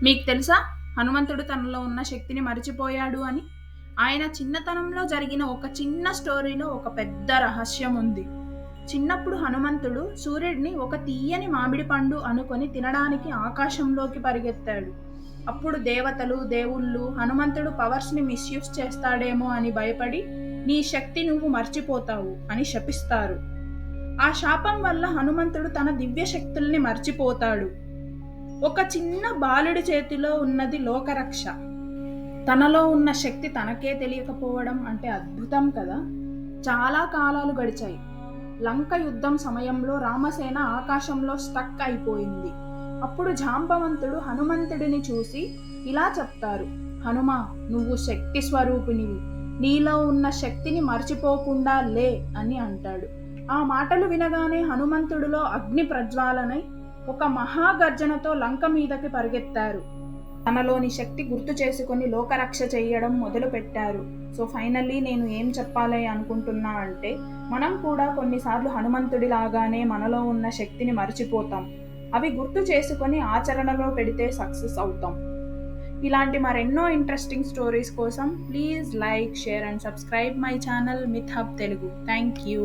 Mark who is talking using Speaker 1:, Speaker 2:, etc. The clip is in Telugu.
Speaker 1: మీకు తెలుసా హనుమంతుడు తనలో ఉన్న శక్తిని మరిచిపోయాడు అని? ఆయన చిన్నతనంలో జరిగిన ఒక చిన్న స్టోరీలో ఒక పెద్ద రహస్యం ఉంది. చిన్నప్పుడు హనుమంతుడు సూర్యుడిని ఒక తీయని మామిడి పండు అనుకొని తినడానికి ఆకాశంలోకి పరిగెత్తాడు. అప్పుడు దేవతలు, దేవుళ్ళు హనుమంతుడు పవర్స్‌ని మిస్‌యూజ్ చేస్తాడేమో అని భయపడి, నీ శక్తి నువ్వు మర్చిపోతావు అని శపిస్తారు. ఆ శాపం వల్ల హనుమంతుడు తన దివ్య శక్తుల్ని మర్చిపోతాడు. ఒక చిన్న బాలుడి చేతిలో ఉన్నది లోకరక్ష. తనలో ఉన్న శక్తి తనకే తెలియకపోవడం అంటే అద్భుతం కదా! చాలా కాలాలు గడిచాయి. లంక యుద్ధం సమయంలో రామసేన ఆకాశంలో స్టక్ అయిపోయింది. అప్పుడు జాంబవంతుడు హనుమంతుడిని చూసి ఇలా చెప్తారు: హనుమా, నువ్వు శక్తి స్వరూపినివి. నీలో ఉన్న శక్తిని మర్చిపోకుండా లే అని అంటాడు. ఆ మాటలు వినగానే హనుమంతుడిలో అగ్ని ప్రజ్వాలనై ఒక మహాగర్జనతో లంక మీదకి పరిగెత్తారు. తనలోని శక్తి గుర్తు చేసుకొని లోకరక్ష చెయ్యడం మొదలుపెట్టారు. సో ఫైనల్లీ నేను ఏం చెప్పాలి అనుకుంటున్నా అంటే, మనం కూడా కొన్నిసార్లు హనుమంతుడి లాగానే మనలో ఉన్న శక్తిని మర్చిపోతాం. అవి గుర్తు చేసుకొని ఆచరణలో పెడితే సక్సెస్ అవుతాం. ఇలాంటి మరెన్నో ఇంట్రెస్టింగ్ స్టోరీస్ కోసం please like, share and subscribe my channel myth hub Telugu. Thank you.